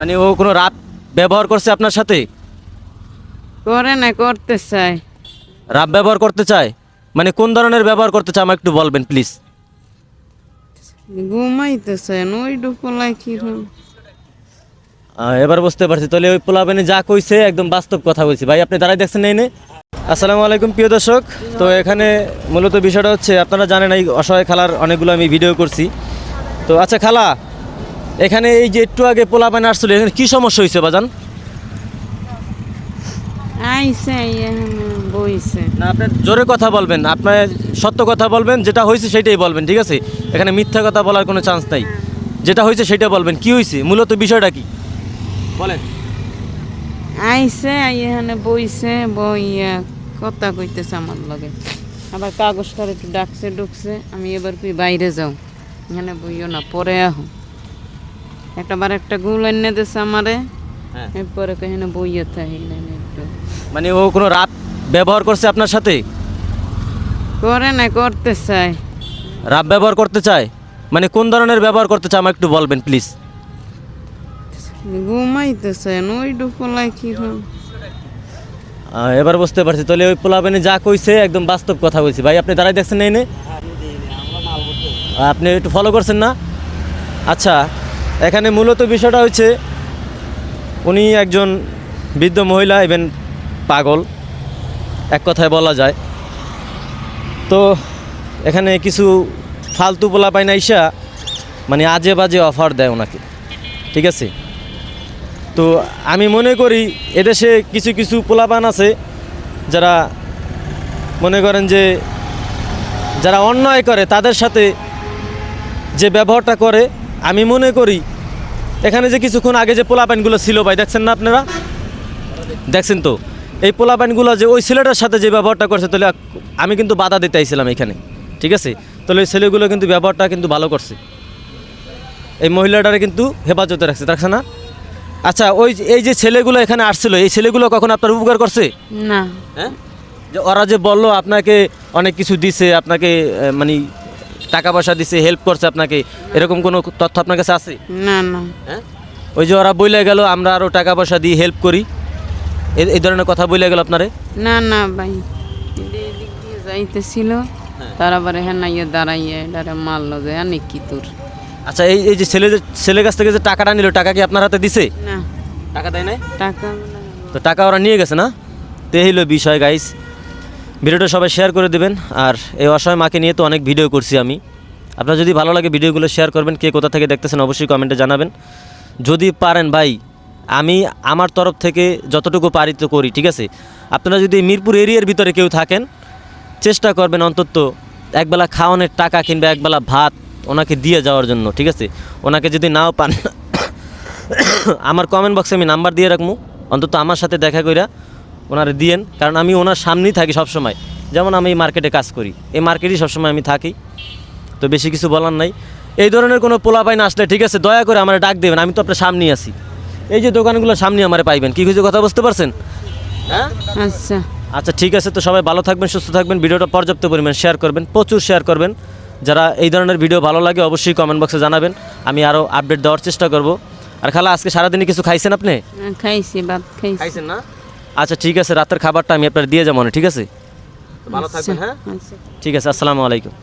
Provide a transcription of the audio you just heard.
মানে ও কোনো রাত ব্যবহার করছে আপনার সাথে? করে না, করতে চাই। রাত ব্যবহার করতে চায় মানে কোন ধরনের ব্যবহার করতে চায় আমাকে একটু বলবেন প্লিজ। ঘুমাইতে চাই না, ওই ডুপলাই কি এবার বুঝতে পারছি, তাহলে ওই পোলাবেনে যা কইছে একদম বাস্তব কথা বলছি। ভাই আপনি দাঁড়াই দেখছেন এই নে। আসসালামু আলাইকুম প্রিয় দর্শক। তো এখানে মূলত বিষয়টা হচ্ছে, আপনারা জানেন এই অসহায় খালার অনেকগুলো আমি ভিডিও করছি। তো আচ্ছা খালা, এখানে এই যে একটু আগে পোলাবেন আসছিল, এখানে কী সমস্যা হয়েছে বাজান? আইসে বইছে। না, আপনি জোরে কথা বলবেন, আপনার সত্য কথা বলবেন, যেটা হয়েছে সেটাই বলবেন, ঠিক আছে? এখানে মিথ্যা কথা বলার কোনো চান্স নাই। যেটা হয়েছে সেটা বলবেন, কি হয়েছে মূলত বিষয়টা কি বলেন। আইসে এখানে বইছে, বইয়া কথা কইতেছে আমার লগে। আবার কাগজটার একটু ডাকছে ঢুকছে, আমি এবার কই বাইরে যাও, এখানে বইও না, পরে আহো। একটা গুল এনে দিছে আমারে, এরপরে এখানে বইয়ে থাকলেন একটু। মানে ও কোনো রাত ব্যবহার করছে আপনার সাথে? করে না, করতে চাই। রাত ব্যবহার করতে চায় মানে কোন ধরনের ব্যবহার করতে চায় আমাকে একটু বলবেন প্লিজ। ঘুমাইতে চাই না, ওই ডুপলাই কি এবার বুঝতে পারছি, তাহলে ওই পোলাবেনে যা কইছে একদম বাস্তব কথা বলছি। ভাই আপনি দাঁড়াই দেখছেন এই নে। আপনি একটু ফলো করছেন না? আচ্ছা, এখানে মূলত বিষয়টা হচ্ছে, উনি একজন বৃদ্ধ মহিলা, ইভেন পাগল এক কথায় বলা যায়। তো এখানে কিছু ফালতু পোলাপাইন আইসা মানে আজে বাজে অফার দেয় ওনাকে, ঠিক আছে? তো আমি মনে করি এদেশে কিছু কিছু পোলাপান আছে যারা মনে করেন যে যারা অন্যায় করে তাদের সাথে যে ব্যবহারটা করে, আমি মনে করি এখানে যে কিছুক্ষণ আগে যে পোলাপাইনগুলো ছিল, ভাই দেখছেন না আপনারা? দেখছেন তো এই পোলাপাইনগুলো যে ওই ছেলেটার সাথে যে ব্যবহারটা করছে, তাহলে আমি কিন্তু বাধা দিতে আইছিলাম এখানে, ঠিক আছে? তাহলে ওই ছেলেগুলো কিন্তু ব্যবহারটা কিন্তু ভালো করছে, এই মহিলাটারে কিন্তু হেফাজতে রাখছে, রাখছে না? আচ্ছা, এই যে ছেলেগুলো এখানে আসছিল, এই ছেলেগুলো কখন আপনার উপকার করছে? না। হ্যাঁ, যে ওরা যে বললো আপনাকে অনেক কিছু দিছে, আপনাকে মানে টাকা পয়সা দিছে, হেল্প করছে আপনাকে, এরকম কোনো তথ্য আপনার কাছে আছে? না না। হ্যাঁ, ওই যে ওরা বইলে গেল আমরা আরও টাকা পয়সা দিয়ে হেল্প করি, এই ধরনের কথা বইলে গেল আপনারে? না না ভাই, এদিক দিয়ে যাইতেছিল, তার আবার হ্যাঁ ইয়ে দাঁড়াইয়ে এটারে মারলো যে অনেক কি তোর। আচ্ছা, এই যে ছেলের কাছ থেকে যে টাকাটা নিল, টাকা কি আপনার হাতে দিছে? না, টাকা দেয় নাই? টাকা তো টাকা ওরা নিয়ে গেছে না? তো এই হলো বিষয় গাইস। ভিডিওটা সবাই শেয়ার করে দেবেন। আর এই অসহায় মাকে নিয়ে তো অনেক ভিডিও করছি আমি। আপনার যদি ভালো লাগে ভিডিওগুলো শেয়ার করবেন। কে কোথা থেকে দেখতেছেন অবশ্যই কমেন্টে জানাবেন। যদি পারেন ভাই, আমি আমার তরফ থেকে যতটুকু পারি তো করি, ঠিক আছে? আপনারা যদি মিরপুর এরিয়ার ভিতরে কেউ থাকেন, চেষ্টা করবেন অন্তত একবেলা খাওয়ানোর টাকা কিংবা একবেলা ভাত ওনাকে দিয়ে যাওয়ার জন্য, ঠিক আছে? ওনাকে যদি নাও পান, আমার কমেন্ট বক্সে আমি নাম্বার দিয়ে রাখবো, অন্তত আমার সাথে দেখা কইরা ওনারে দিয়েন। কারণ আমি ওনার সামনেই থাকি সবসময়, যেমন আমি এই মার্কেটে কাজ করি, এই মার্কেটেই সবসময় আমি থাকি। তো বেশি কিছু বলার নাই। এই ধরনের কোনো পোলাপাইন আসলে, ঠিক আছে, দয়া করে আমার ডাক দেবেন, আমি তো আপনার সামনেই আছি। এই যে দোকানগুলোর সামনে আমার পাইবেন, কি কিছু কথা বুঝতে পারছেন? হ্যাঁ, আচ্ছা আচ্ছা, ঠিক আছে। তো সবাই ভালো থাকবেন, সুস্থ থাকবেন। ভিডিওটা পর্যাপ্ত পরিমাণ শেয়ার করবেন, প্রচুর শেয়ার করবেন। যারা এই ধরনের ভিডিও ভালো লাগে অবশ্যই কমেন্ট বক্সে জানাবেন, আমি আরও আপডেট দেওয়ার চেষ্টা করব। আর খালা, আজকে সারাদিনে কিছু খাইছেন আপনি? খাইছি, ভাত খাইছেন না? আচ্ছা, ঠিক আছে, রাতের খাবারটা আমি আপনার দিয়ে যাবো, ঠিক আছে? ভালো থাকবেন। হ্যাঁ, আচ্ছা। ঠিক আছে, আসসালামু আলাইকুম।